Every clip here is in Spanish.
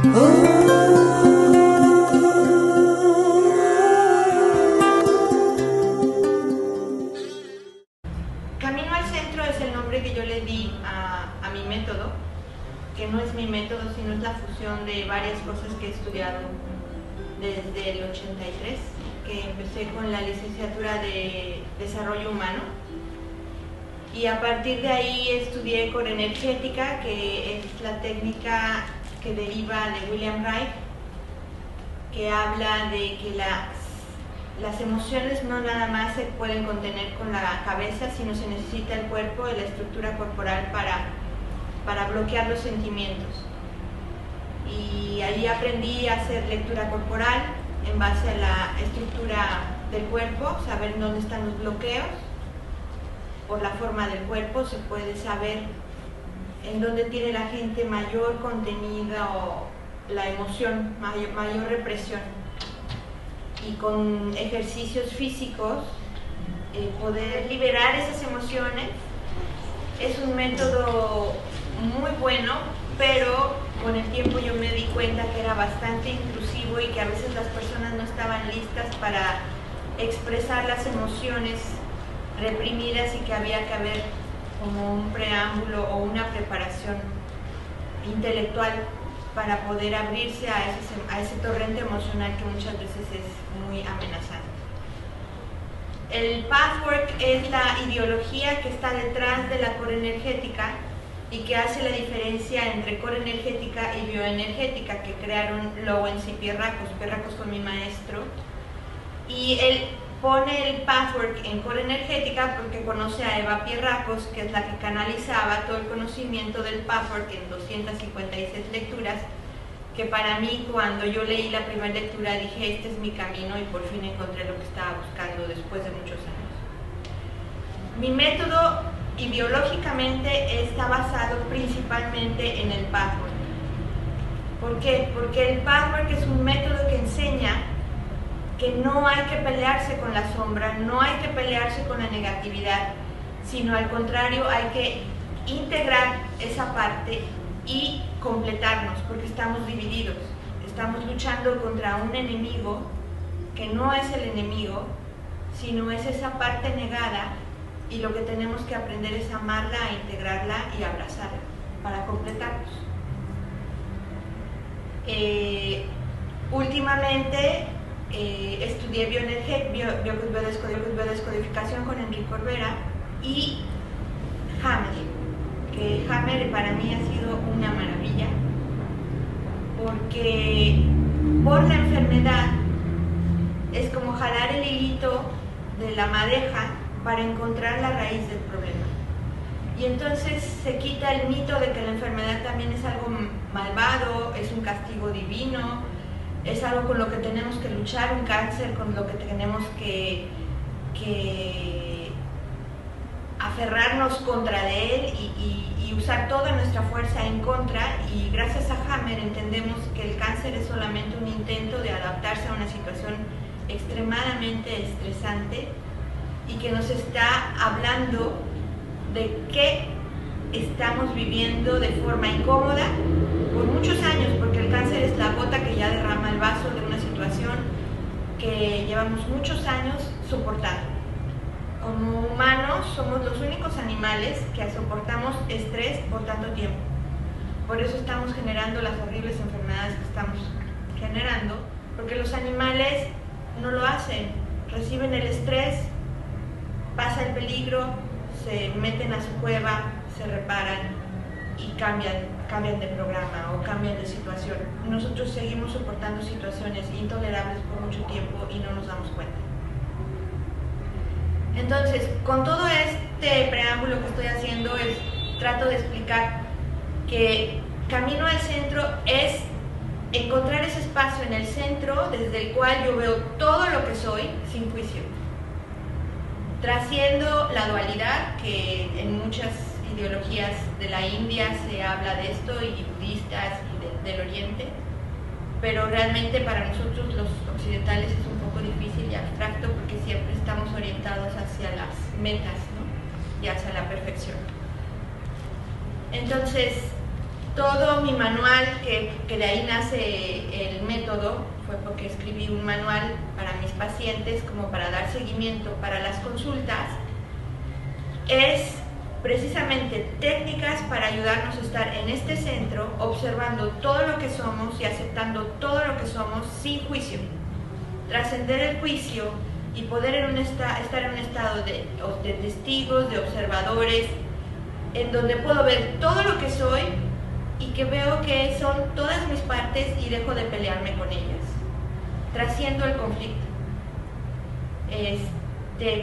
Camino al centro es el nombre que yo le di a mi método, que no es mi método, sino es la fusión de varias cosas que he estudiado desde el 83, que empecé con la licenciatura de Desarrollo Humano, y a partir de ahí estudié corenergética, que es la técnica que deriva de William Reich, que habla de que las emociones no nada más se pueden contener con la cabeza, sino se necesita el cuerpo y la estructura corporal para bloquear los sentimientos. Y ahí aprendí a hacer lectura corporal en base a la estructura del cuerpo, saber dónde están los bloqueos. Por la forma del cuerpo se puede saber en dónde tiene la gente mayor contenida o la emoción, mayor represión. Y con ejercicios físicos poder liberar esas emociones. Es un método muy bueno, pero con el tiempo yo me di cuenta que era bastante intrusivo y que a veces las personas no estaban listas para expresar las emociones reprimidas y que había que haber como un preámbulo o una preparación intelectual para poder abrirse a ese torrente emocional que muchas veces es muy amenazante. El pathwork es la ideología que está detrás de la corenergética y que hace la diferencia entre corenergética y bioenergética, que crearon Lowens y Pierracos. Pierracos fue mi maestro, y él pone el pathwork en corenergética porque conoce a Eva Pierracos, que es la que canalizaba todo el conocimiento del pathwork en 256 lecturas, que para mí, cuando yo leí la primera lectura, dije, este es mi camino, y por fin encontré lo que estaba buscando después de muchos años. Mi método ideológicamente está basado principalmente en el pathwork. ¿Por qué? Porque el pathwork es un método que enseña que no hay que pelearse con la sombra, no hay que pelearse con la negatividad, sino al contrario, hay que integrar esa parte y completarnos, porque estamos divididos, estamos luchando contra un enemigo que no es el enemigo, sino es esa parte negada, y lo que tenemos que aprender es amarla, integrarla y abrazarla para completarnos. Últimamente estudié biodescodificación con Enrique Corbera y Hammer, que Hammer para mí ha sido una maravilla, porque por la enfermedad es como jalar el hilito de la madeja para encontrar la raíz del problema. Y entonces se quita el mito de que la enfermedad también es algo malvado, es un castigo divino, es algo con lo que tenemos que luchar, un cáncer con lo que tenemos que aferrarnos contra de él y usar toda nuestra fuerza en contra. Y gracias a Hammer entendemos que el cáncer es solamente un intento de adaptarse a una situación extremadamente estresante, y que nos está hablando de que estamos viviendo de forma incómoda por muchos años, porque el cáncer es la gota que ya derrama el vaso de una situación que llevamos muchos años soportando. Como humanos somos los únicos animales que soportamos estrés por tanto tiempo. Por eso estamos generando las horribles enfermedades que estamos generando, porque los animales no lo hacen, reciben el estrés, pasa el peligro, se meten a su cueva, se reparan y cambian de programa o cambian de situación. Nosotros seguimos soportando situaciones intolerables por mucho tiempo y no nos damos cuenta. Entonces, con todo este preámbulo que estoy haciendo, trato de explicar que Camino al Centro es encontrar ese espacio en el centro desde el cual yo veo todo lo que soy sin juicio, trasciendo la dualidad, que en muchas ideologías de la India se habla de esto, y budistas y del Oriente, pero realmente para nosotros los occidentales es un poco difícil y abstracto, porque siempre estamos orientados hacia las metas, ¿no? Y hacia la perfección. Entonces, Todo mi manual, que de ahí nace el método, fue porque escribí un manual para mis pacientes como para dar seguimiento para las consultas. Es precisamente técnicas para ayudarnos a estar en este centro, observando todo lo que somos y aceptando todo lo que somos sin juicio. Trascender el juicio y poder estar en un estado de testigos, de observadores, en donde puedo ver todo lo que soy y que veo que son todas mis partes y dejo de pelearme con ellas. Trasciendo el conflicto.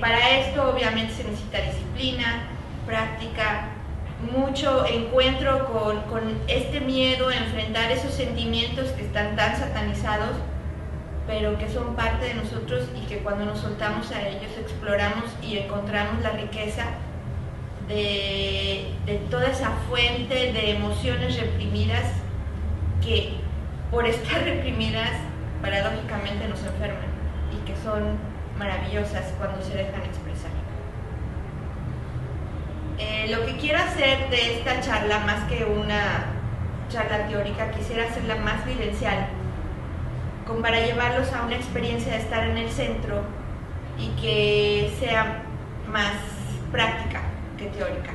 Para esto obviamente se necesita disciplina, práctica, mucho encuentro con este miedo a enfrentar esos sentimientos que están tan satanizados, pero que son parte de nosotros y que cuando nos soltamos a ellos exploramos y encontramos la riqueza de toda esa fuente de emociones reprimidas que por estar reprimidas paradójicamente nos enferman y que son maravillosas cuando se dejan expresar. Lo que quiero hacer de esta charla, más que una charla teórica, quisiera hacerla más vivencial, como para llevarlos a una experiencia de estar en el centro y que sea más práctica que teórica.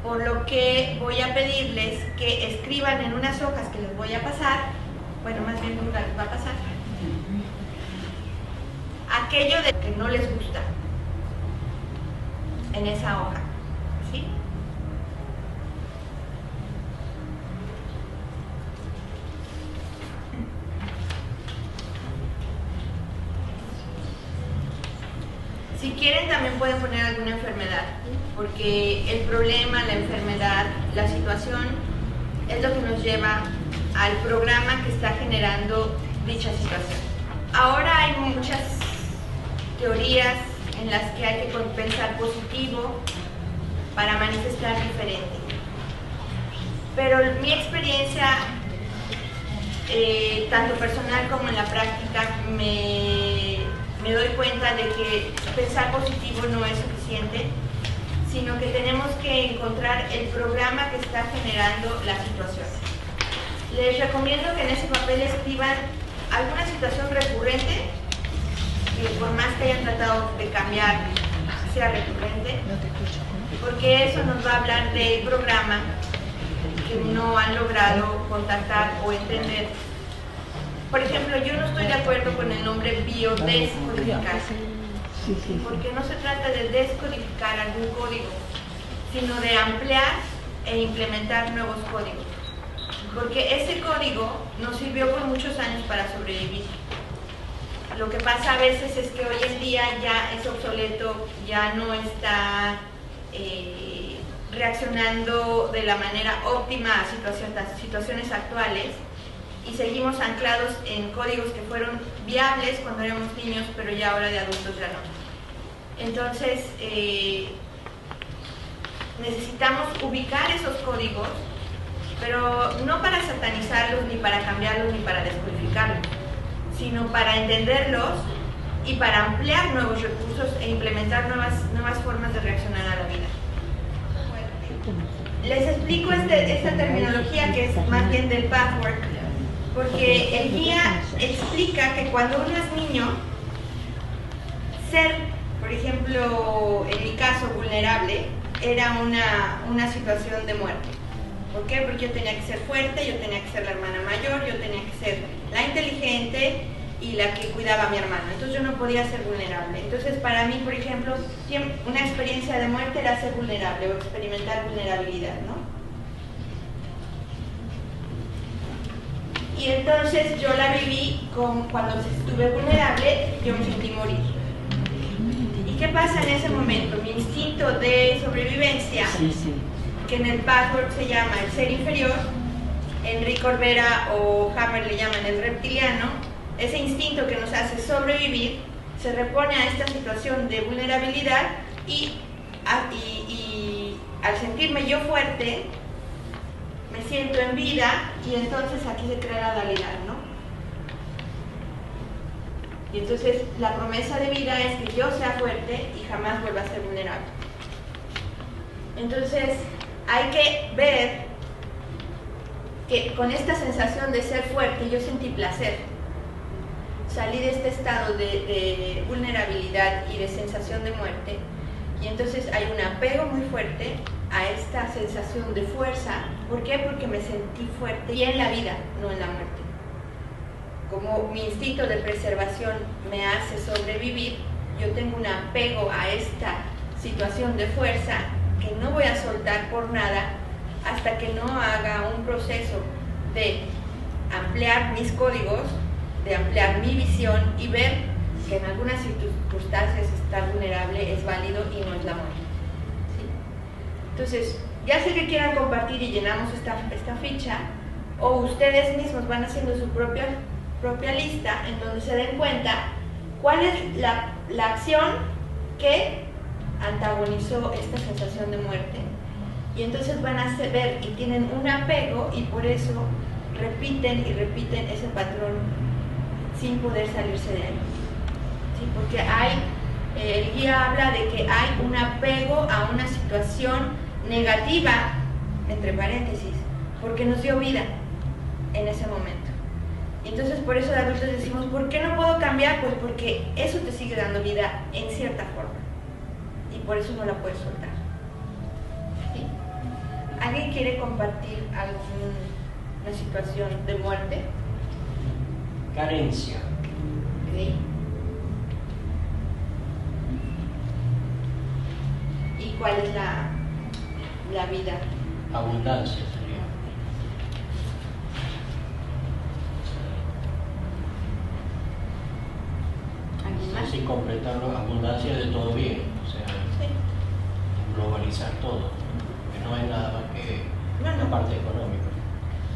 Por lo que voy a pedirles que escriban en unas hojas que les voy a pasar, bueno, más bien Nurga les va a pasar, aquello de que no les gusta en esa hoja, ¿sí? Si quieren también pueden poner alguna enfermedad, porque el problema, la enfermedad, la situación es lo que nos lleva al programa que está generando dicha situación. Ahora hay muchas teorías en las que hay que pensar positivo para manifestar diferente. Pero mi experiencia, tanto personal como en la práctica, me doy cuenta de que pensar positivo no es suficiente, sino que tenemos que encontrar el programa que está generando la situación. Les recomiendo que en ese papel escriban alguna situación recurrente, que por más que hayan tratado de cambiar, sea recurrente, porque eso nos va a hablar del programa que no han logrado contactar o entender. Por ejemplo, yo no estoy de acuerdo con el nombre biodescodificar, porque no se trata de descodificar algún código, sino de ampliar e implementar nuevos códigos, porque ese código nos sirvió por muchos años para sobrevivir. Lo que pasa a veces es que hoy en día ya es obsoleto, ya no está reaccionando de la manera óptima a situaciones actuales, y seguimos anclados en códigos que fueron viables cuando éramos niños, pero ya ahora de adultos ya no. Entonces, necesitamos ubicar esos códigos, pero no para satanizarlos, ni para cambiarlos, ni para descodificarlos, sino para entenderlos y para ampliar nuevos recursos e implementar nuevas formas de reaccionar a la vida. Les explico esta terminología que es más bien del pathwork, porque el guía explica que cuando uno es niño, ser, por ejemplo, en mi caso, vulnerable, era una situación de muerte. ¿Por qué? Porque yo tenía que ser fuerte, yo tenía que ser la hermana mayor, yo tenía que ser la inteligente y la que cuidaba a mi hermano. Entonces yo no podía ser vulnerable. Entonces para mí, por ejemplo, una experiencia de muerte era ser vulnerable o experimentar vulnerabilidad, ¿no? Y entonces yo la viví cuando estuve vulnerable, yo me sentí morir. ¿Y qué pasa en ese momento? Mi instinto de sobrevivencia, que en el pathwork se llama el ser inferior, Enrique Corbera o Hammer le llaman el reptiliano, ese instinto que nos hace sobrevivir, se repone a esta situación de vulnerabilidad y al sentirme yo fuerte, me siento en vida y entonces aquí se crea la dualidad, ¿no? Y entonces la promesa de vida es que yo sea fuerte y jamás vuelva a ser vulnerable. Entonces hay que ver que con esta sensación de ser fuerte yo sentí placer. Salí de este estado de vulnerabilidad y de sensación de muerte, y entonces hay un apego muy fuerte a esta sensación de fuerza. ¿Por qué? Porque me sentí fuerte y en la vida, no en la muerte. Como mi instinto de preservación me hace sobrevivir, yo tengo un apego a esta situación de fuerza que no voy a soltar por nada hasta que no haga un proceso de ampliar mis códigos, de ampliar mi visión y ver que en algunas circunstancias estar vulnerable es válido y no es la muerte. ¿Sí? Entonces, ya sea que quieran compartir y llenamos esta ficha, o ustedes mismos van haciendo su propia lista en donde se den cuenta cuál es la acción que antagonizó esta sensación de muerte, y entonces van a ver que tienen un apego y por eso repiten y repiten ese patrón sin poder salirse de ahí. ¿Sí? Porque el guía habla de que hay un apego a una situación negativa, entre paréntesis, porque nos dio vida en ese momento. Y entonces por eso de adultos decimos, ¿por qué no puedo cambiar? Pues porque eso te sigue dando vida en cierta forma y por eso no la puedes soltar. ¿Sí? ¿Alguien quiere compartir alguna situación de muerte? Carencia. ¿Sí? ¿Y cuál es la vida? Abundancia sería. ¿Alguien más? Sin completarlo, abundancia de todo bien, o sea, Sí. globalizar todo, que no es nada más que No. la parte económica.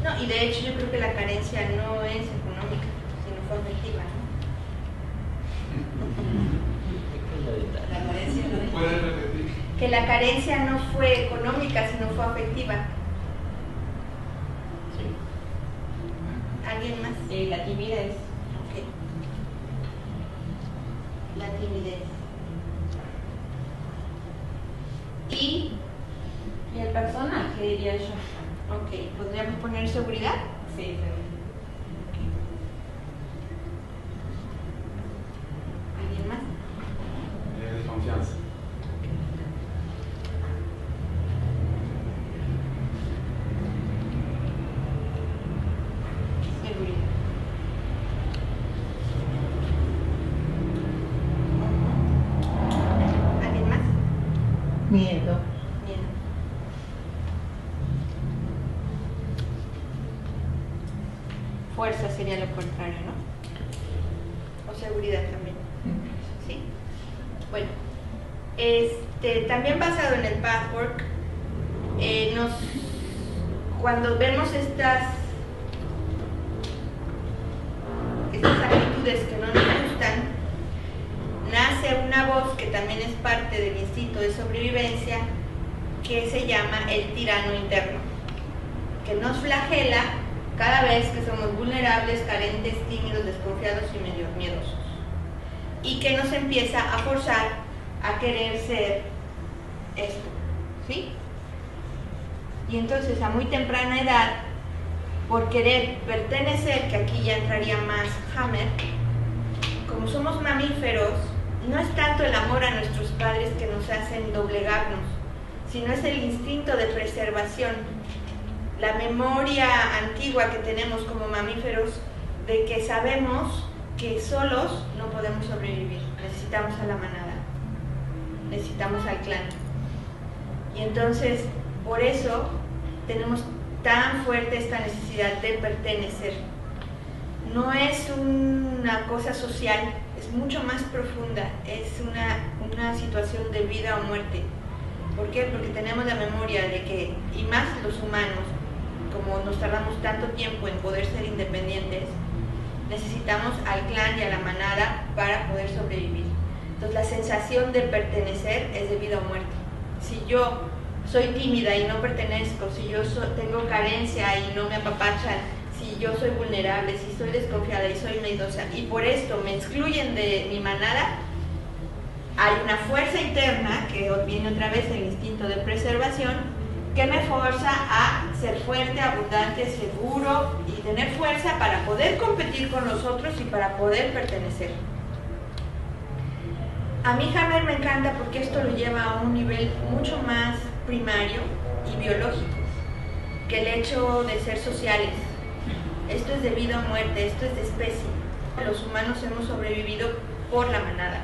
No, y de hecho yo creo que la carencia no es económica, sino fue afectiva, ¿no? La carencia no es... ¿Puedes repetir? Que la carencia no fue económica, sino fue afectiva. Sí. ¿Alguien más? La timidez. Ok. La timidez. Y, El personaje, diría yo. ok, ¿podríamos poner seguridad? Sí, ¿Alguien más? Desconfianza. Seguridad. ¿Alguien más? Miedo. Miedo. Fuerza sería lo contrario, ¿no? O seguridad también. ¿Sí? Bueno, también basado en el pathwork, cuando vemos estas actitudes que no nos gustan, nace una voz que también es parte del instinto de sobrevivencia, que se llama el tirano interno, que nos flagela cada vez que somos vulnerables, carentes, tímidos, desconfiados y medio miedosos, y que nos empieza a forzar a querer ser esto, ¿sí? Y entonces a muy temprana edad, por querer pertenecer, que aquí ya entraría más Hammer, como somos mamíferos, no es tanto el amor a nuestros padres que nos hacen doblegarnos, sino es el instinto de preservación, la memoria antigua que tenemos como mamíferos de que sabemos que solos no podemos sobrevivir, necesitamos a la manada, necesitamos al clan. Y entonces, por eso tenemos tan fuerte esta necesidad de pertenecer. No es una cosa social, es mucho más profunda, es una situación de vida o muerte. ¿Por qué? Porque tenemos la memoria de que, y más los humanos, como nos tardamos tanto tiempo en poder ser independientes, necesitamos al clan y a la manada para poder sobrevivir. Entonces la sensación de pertenecer es de vida o muerte. Si yo soy tímida y no pertenezco, si yo tengo carencia y no me apapachan, si yo soy vulnerable, si soy desconfiada y soy miedosa, y por esto me excluyen de mi manada, hay una fuerza interna, que viene otra vez el instinto de preservación, ¿Qué me forza a ser fuerte, abundante, seguro y tener fuerza para poder competir con los otros y para poder pertenecer? A mí Hammer me encanta porque esto lo lleva a un nivel mucho más primario y biológico que el hecho de ser sociales. Esto es de vida o muerte, esto es de especie. Los humanos hemos sobrevivido por la manada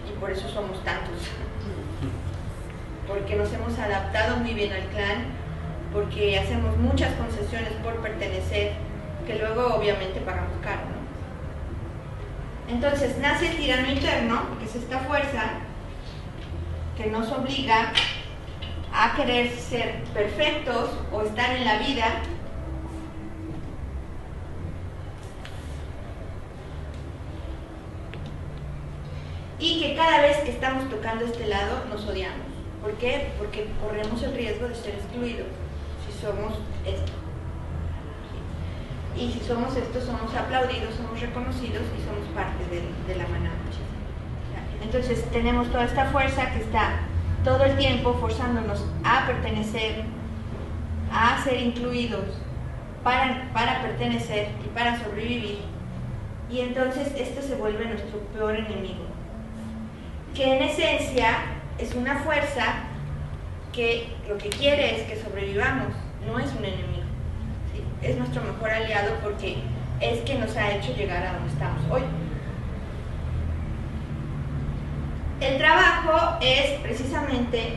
y por eso somos tantos. Porque nos hemos adaptado muy bien al clan, porque hacemos muchas concesiones por pertenecer, que luego obviamente pagamos caro, ¿no? Entonces nace el tirano interno, que es esta fuerza que nos obliga a querer ser perfectos o estar en la vida y que cada vez que estamos tocando este lado nos odiamos. ¿Por qué? Porque corremos el riesgo de ser excluidos si somos esto. Y si somos esto, somos aplaudidos, somos reconocidos y somos parte de la manada. Entonces tenemos toda esta fuerza que está todo el tiempo forzándonos a pertenecer, a ser incluidos para pertenecer y para sobrevivir. Y entonces esto se vuelve nuestro peor enemigo, que en esencia es una fuerza que lo que quiere es que sobrevivamos, no es un enemigo, ¿sí? Es nuestro mejor aliado porque es que nos ha hecho llegar a donde estamos hoy. El trabajo es precisamente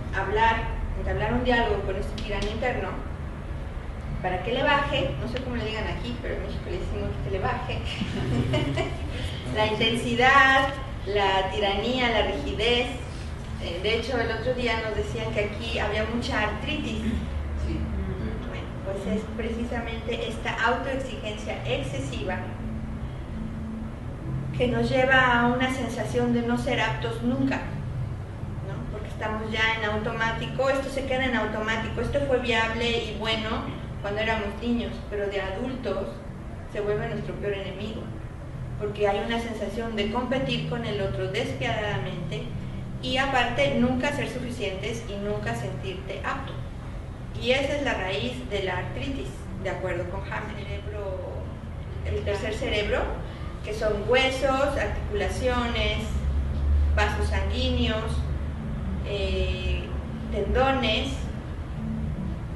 entablar un diálogo con este tirano interno para que le baje, no sé cómo le digan aquí, pero en México le decimos que le baje la intensidad, la tiranía, la rigidez. De hecho, el otro día nos decían que aquí había mucha artritis. Sí. Bueno, pues es precisamente esta autoexigencia excesiva que nos lleva a una sensación de no ser aptos nunca, ¿no? Porque estamos ya en automático, esto se queda en automático, esto fue viable y bueno cuando éramos niños, pero de adultos se vuelve nuestro peor enemigo, porque hay una sensación de competir con el otro despiadadamente y aparte nunca ser suficientes y nunca sentirte apto. Y esa es la raíz de la artritis, de acuerdo con Hammer. El tercer cerebro, que son huesos, articulaciones, vasos sanguíneos, tendones,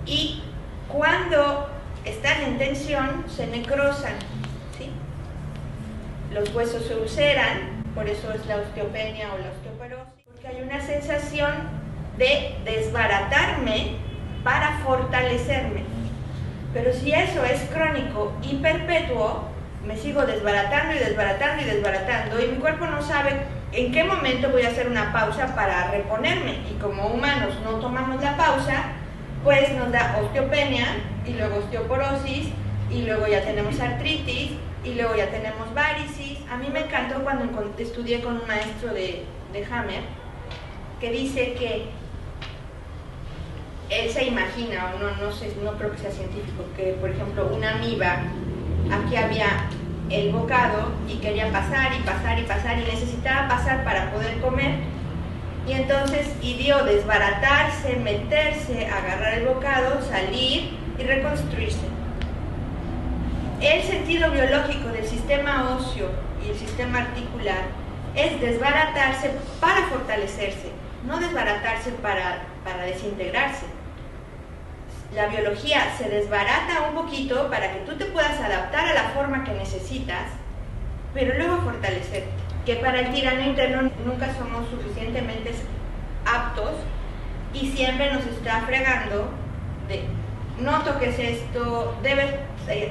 y cuando están en tensión se necrosan, ¿sí? Los huesos se ulceran, por eso es la osteopenia o la osteoporosis, porque hay una sensación de desbaratarme para fortalecerme. Pero si eso es crónico y perpetuo, me sigo desbaratando y desbaratando y desbaratando y mi cuerpo no sabe en qué momento voy a hacer una pausa para reponerme, y como humanos no tomamos la pausa, pues nos da osteopenia y luego osteoporosis y luego ya tenemos artritis y luego ya tenemos varicis. A mí me encantó cuando estudié con un maestro de Hammer que dice que él se imagina, o no sé, no creo que sea científico, que por ejemplo una amiba, aquí había el bocado y quería pasar y pasar y pasar y necesitaba pasar para poder comer, y entonces ideó desbaratarse, meterse, agarrar el bocado, salir y reconstruirse. El sentido biológico del sistema óseo y el sistema articular es desbaratarse para fortalecerse, no desbaratarse para desintegrarse. La biología se desbarata un poquito para que tú te puedas adaptar a la forma que necesitas, pero luego fortalecerte. Que para el tirano interno nunca somos suficientemente aptos y siempre nos está fregando de no toques esto, debes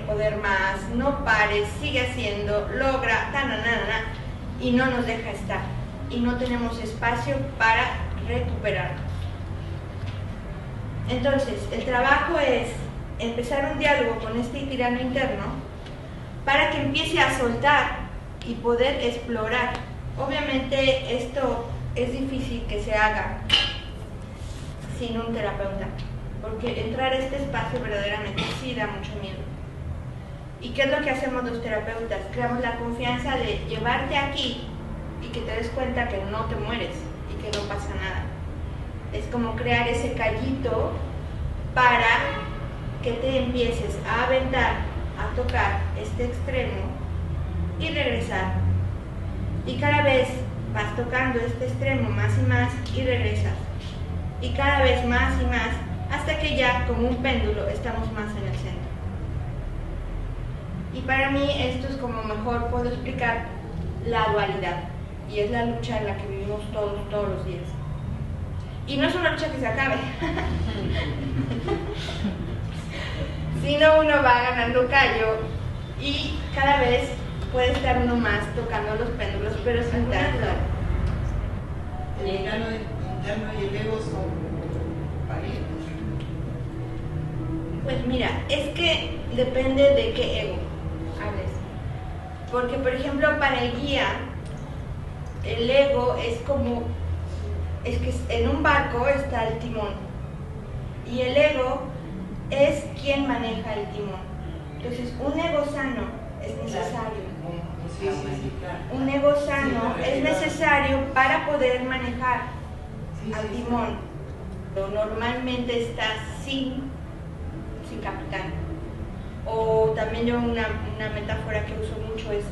poder más, no pares, sigue haciendo, logra, y no nos deja estar y no tenemos espacio para recuperarnos. Entonces, el trabajo es empezar un diálogo con este tirano interno para que empiece a soltar y poder explorar. Obviamente esto es difícil que se haga sin un terapeuta, porque entrar a este espacio verdaderamente sí da mucho miedo. ¿Y qué es lo que hacemos los terapeutas? Creamos la confianza de llevarte aquí y que te des cuenta que no te mueres y que no pasa nada. Es como crear ese callito para que te empieces a aventar, a tocar este extremo y regresar. Y cada vez vas tocando este extremo más y más y regresas. Y cada vez más y más, hasta que ya como un péndulo estamos más en el centro. Y para mí esto es como mejor puedo explicar la dualidad. Y es la lucha en la que vivimos todos los días. Y no es una lucha que se acabe, sino uno va ganando callo y cada vez puede estar uno más tocando los péndulos, pero sin tanto. El plano interno y el ego son parejos. Pues mira, es que depende de qué ego hables. Porque, por ejemplo, para el guía, el ego es como, es que en un barco está el timón. Y el ego es quien maneja el timón. Entonces, un ego sano es necesario. Sí, claro. Un ego sano Sí, es necesario para poder manejar al sí. timón. Pero normalmente está sin capitán. O también yo una metáfora que uso mucho es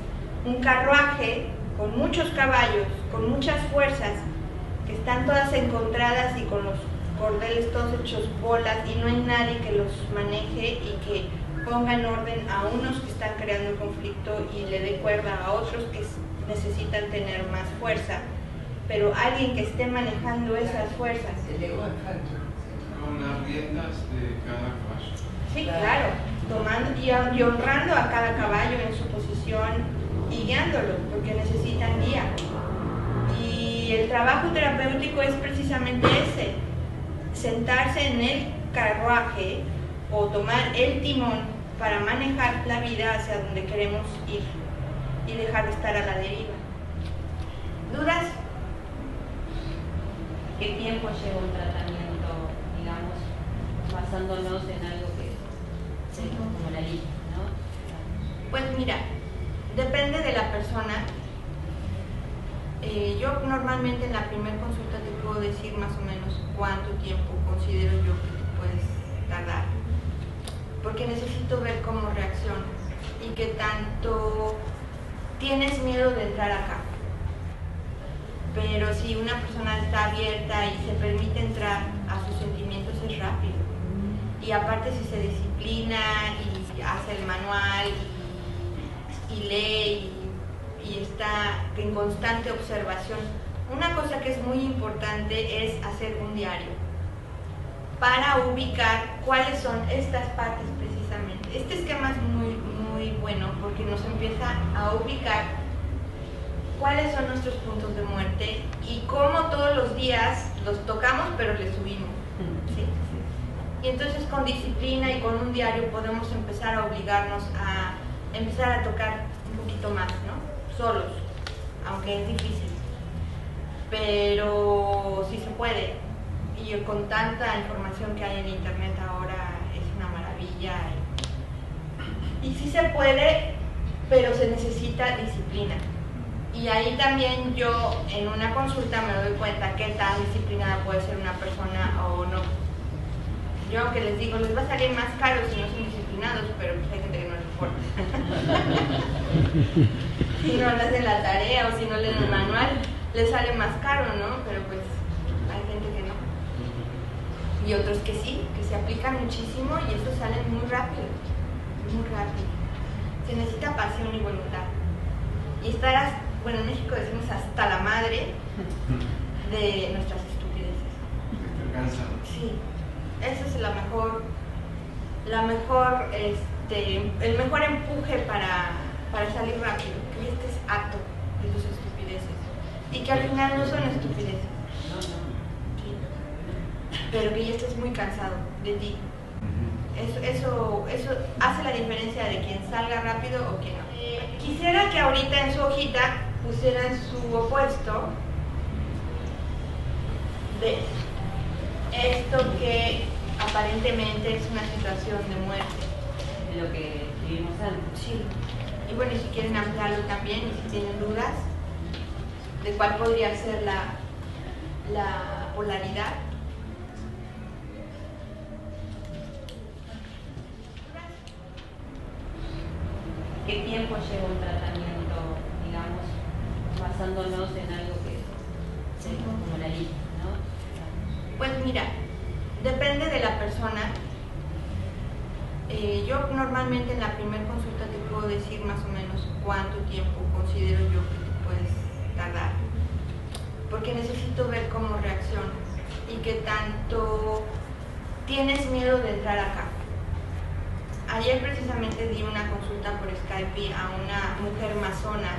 un carruaje con muchos caballos, con muchas fuerzas, que están todas encontradas y con los cordeles todos hechos bolas y no hay nadie que los maneje y que ponga en orden a unos que están creando conflicto y le dé cuerda a otros que necesitan tener más fuerza, pero alguien que esté manejando esas fuerzas. El ego es factor. Con las riendas de cada caballo. Sí, claro, tomando y honrando a cada caballo en su posición y guiándolo, porque necesitan guía. Y el trabajo terapéutico es precisamente ese, sentarse en el carruaje o tomar el timón para manejar la vida hacia donde queremos ir y dejar de estar a la deriva. ¿Dudas? ¿Qué tiempo lleva un tratamiento, digamos, basándonos en algo que es como la lista, ¿no? Pues mira, depende de la persona. Yo normalmente en la primera consulta te puedo decir más o menos cuánto tiempo considero yo que te puedes tardar, porque necesito ver cómo reaccionas y qué tanto tienes miedo de entrar acá. Pero si una persona está abierta y se permite entrar a sus sentimientos es rápido. Y aparte si se disciplina y hace el manual y lee y está en constante observación. Una cosa que es muy importante es hacer un diario para ubicar cuáles son estas partes precisamente. Este esquema es muy bueno porque nos empieza a ubicar cuáles son nuestros puntos de muerte y cómo todos los días los tocamos pero le subimos. ¿Sí? Y entonces con disciplina y con un diario podemos empezar a obligarnos a empezar a tocar un poquito más, ¿no? Solos, aunque es difícil, pero sí se puede. Y con tanta información que hay en internet ahora es una maravilla. Y sí se puede, pero se necesita disciplina. Y ahí también yo en una consulta me doy cuenta qué tan disciplinada puede ser una persona o no. Yo aunque les digo, les va a salir más caro si no son disciplinados, pero pues hay gente que no les importa. Si no le hacen la tarea o si no leen el manual, les sale más caro, ¿no? Pero pues hay gente que no. Y otros que sí, que se aplican muchísimo y estos salen muy rápido, muy rápido. Se necesita pasión y voluntad. Y estar, bueno, en México decimos hasta la madre de nuestras estupideces. Estoy cansado. Sí, ese es el mejor empuje para salir rápido, que ya estés harto de tus estupideces y que al final no son estupideces, sí, pero que ya estés muy cansado de ti. Eso hace la diferencia de quien salga rápido o quien no. Quisiera que ahorita en su hojita pusieran su opuesto de esto que aparentemente es una situación de muerte. De lo que escribimos antes. Sí. Y bueno, y si quieren ampliarlo también, y si tienen dudas de cuál podría ser la polaridad, qué tiempo lleva un tratamiento, digamos, basándonos en algo que es como la lista, ¿no? Pues mira, depende de la persona. Yo normalmente en la primera consulta te puedo decir más o menos cuánto tiempo considero yo que te puedes tardar, porque necesito ver cómo reaccionas y qué tanto tienes miedo de entrar acá. Ayer precisamente di una consulta por Skype a una mujer masona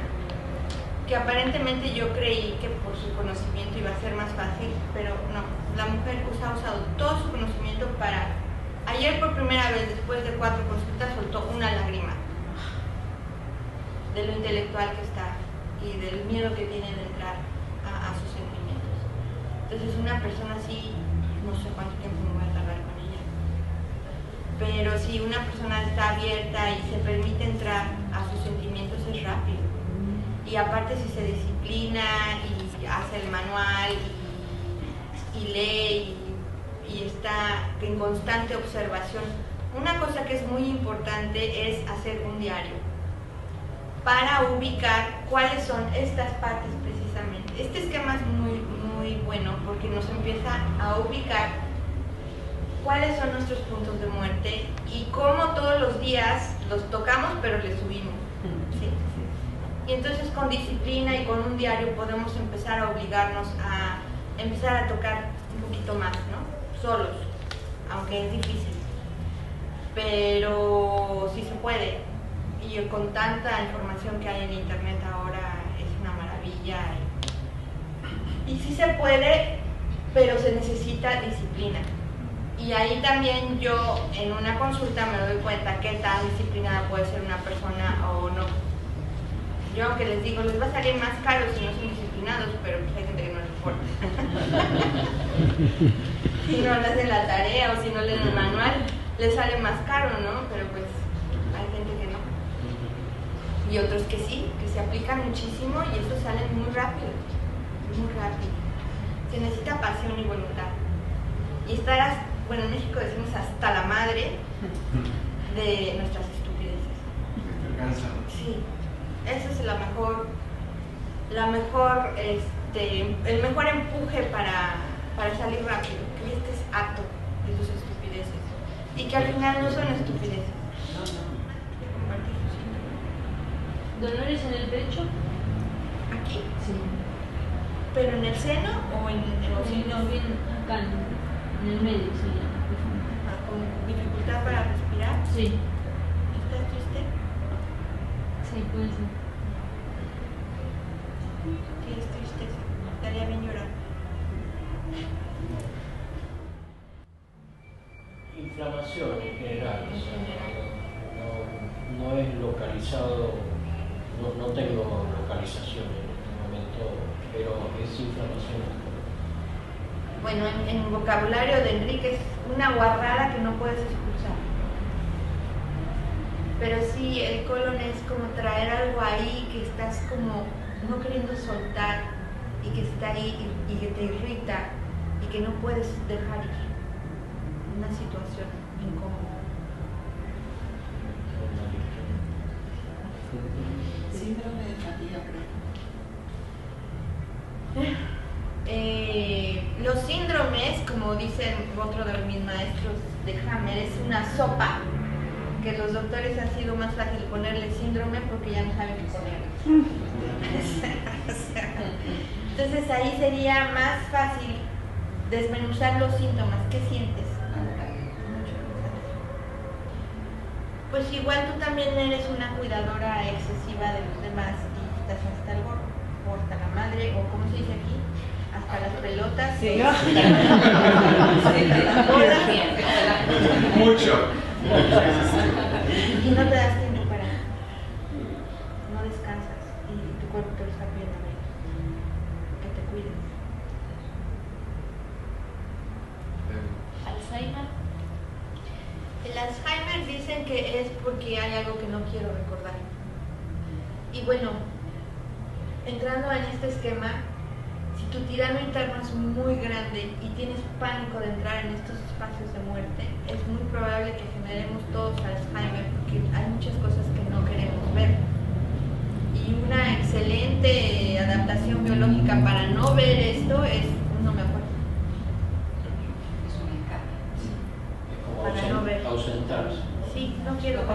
que aparentemente yo creí que por su conocimiento iba a ser más fácil, pero no, la mujer ha usado todo su conocimiento para... Ayer por primera vez, después de 4 consultas, soltó una lágrima de lo intelectual que está y del miedo que tiene de entrar a sus sentimientos. Entonces una persona así, no sé cuánto tiempo me voy a tardar con ella, pero si una persona está abierta y se permite entrar a sus sentimientos es rápido. Y aparte si se disciplina y hace el manual y lee y está en constante observación. Una cosa que es muy importante es hacer un diario para ubicar cuáles son estas partes precisamente. Este esquema es muy bueno porque nos empieza a ubicar cuáles son nuestros puntos de muerte y cómo todos los días los tocamos pero le subimos. ¿Sí? Y entonces con disciplina y con un diario podemos empezar a obligarnos a empezar a tocar un poquito más, ¿no? Solos, aunque es difícil, pero sí se puede, y con tanta información que hay en internet ahora es una maravilla, y sí se puede, pero se necesita disciplina. Y ahí también yo en una consulta me doy cuenta qué tan disciplinada puede ser una persona o no. Yo aunque les digo, les va a salir más caro si no son disciplinados, pero pues hay gente que no les importa. Si no le hacen la tarea o si no leen el manual, les sale más caro, ¿no? Pero pues hay gente que no. Y otros que sí, que se aplican muchísimo y eso sale muy rápido, muy rápido. Se necesita pasión y voluntad. Y estar, bueno, en México decimos hasta la madre de nuestras estupideces. Estoy cansado. Sí, esa es el mejor empuje para salir rápido, que estés harto de tus estupideces y que al final no son estupideces. ¿Dolores en el pecho? Aquí, Sí. pero en el seno o en los Sí, no, bien acá en el medio, sí. con dificultad para respirar. Sí. ¿Estás triste? Sí, puede ser. ¿Tienes tristeza? Estaría bien llorar. Inflamación en general, o sea, no es localizado, no tengo localización en este momento, pero es inflamación. Bueno, en vocabulario de Enrique es una guarrada que no puedes expulsar. Pero sí, el colon es como traer algo ahí que estás como no queriendo soltar y que está ahí y que te irrita y que no puedes dejar ir. Una situación incómoda. Síndrome de fatiga crónica. Los síndromes, como dicen otro de mis maestros de Hammer, es una sopa que los doctores ha sido más fácil ponerle síndrome porque ya no saben qué ponerle. Entonces ahí sería más fácil desmenuzar los síntomas. ¿Qué sientes? Mucho cansancio. Pues igual tú también eres una cuidadora excesiva de los demás y estás hasta el gorro, o hasta la madre, o como se dice aquí, hasta las pelotas. Sí. Mucho. Y no te das tiempo para nada. No descansas y tu cuerpo te lo está pidiendo a menos. Que te cuides. ¿Alzheimer? El Alzheimer dicen que es porque hay algo que no quiero recordar. Y bueno, entrando en este esquema, Si tu tirano interno es muy grande y tienes pánico de entrar en estos espacios de muerte, es muy probable que generemos todos Alzheimer, porque hay muchas cosas que no queremos ver. Y una excelente adaptación biológica para no ver esto es, no me acuerdo. Es un escape. Es como Para no ver. ausentarse. Sí, no quiero ver.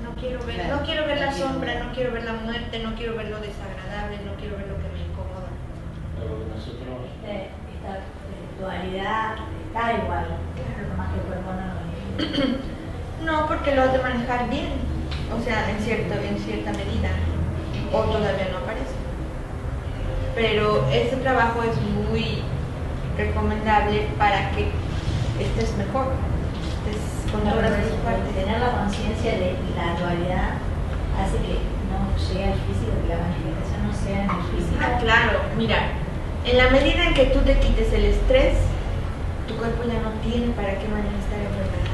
No quiero ver, no quiero ver la sombra, no quiero ver la muerte, no quiero ver lo desagradable, no quiero ver lo que me incomoda. Pero nosotros, Esta dualidad está igual, lo más que el cuerpo no. No, porque lo has de manejar bien, o sea, en cierta medida, o todavía no aparece. Pero este trabajo es muy recomendable para que estés mejor, estés con todas tus partes. Tener la conciencia de la dualidad hace que no llegue al físico, que la manifestación no sea en el físico. Ah, claro, mira, en la medida en que tú te quites el estrés, tu cuerpo ya no tiene para qué manifestar enfermedad.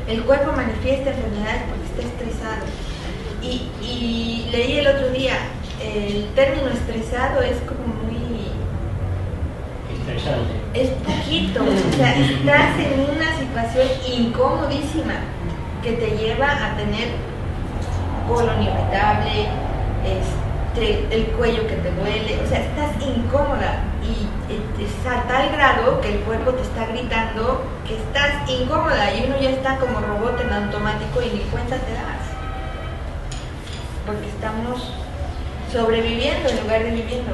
El cuerpo manifiesta enfermedades porque está estresado. Y leí el otro día, el término estresado es como muy... estresante. es poquito, o sea, estás en una situación incomodísima que te lleva a tener colon irritable, el cuello que te duele, o sea, estás incómoda y es a tal grado que el cuerpo te está gritando que estás incómoda y uno ya está como robot en automático y ni cuenta te das. Porque estamos sobreviviendo en lugar de viviendo.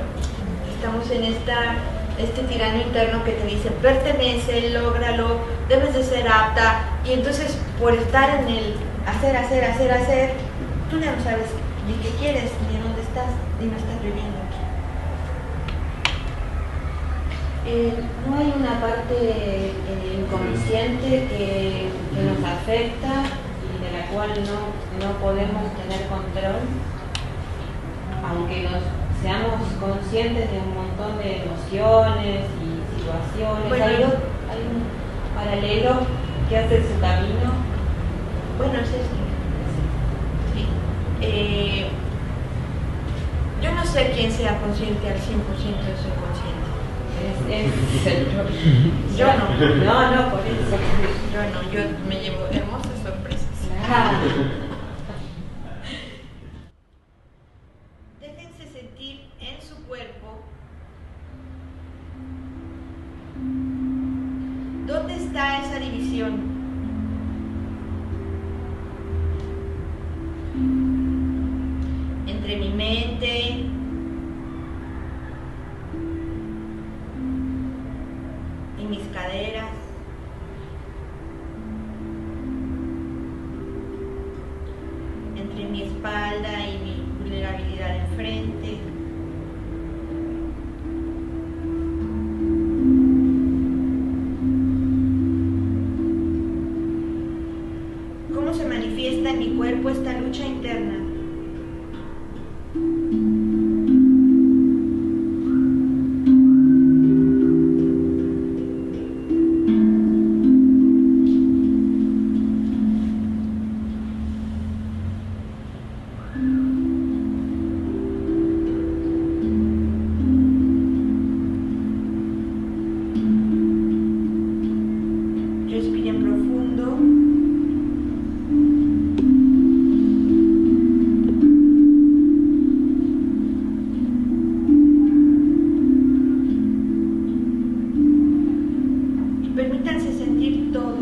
Estamos en este tirano interno que te dice, pertenece, lógralo, debes de ser apta, y entonces por estar en el hacer, tú ya no sabes ni qué quieres, ni dónde estás, ni no estás viviendo. No hay una parte inconsciente que nos afecta y de la cual no podemos tener control, aunque seamos conscientes de un montón de emociones y situaciones. Bueno, hay un paralelo que hace su camino. Bueno, es esto. Sí. Yo no sé quién sea consciente al 100% de su consciente. Yo no. No, por eso. Yo no, yo me llevo hermosas sorpresas. Déjense sentir en su cuerpo dónde está esa división. Entre mi mente, y mis caderas, entre mi espalda y mi vulnerabilidad enfrente. ¿Cómo se manifiesta en mi cuerpo esta lucha interna? Respiren profundo. Y permítanse sentir todo.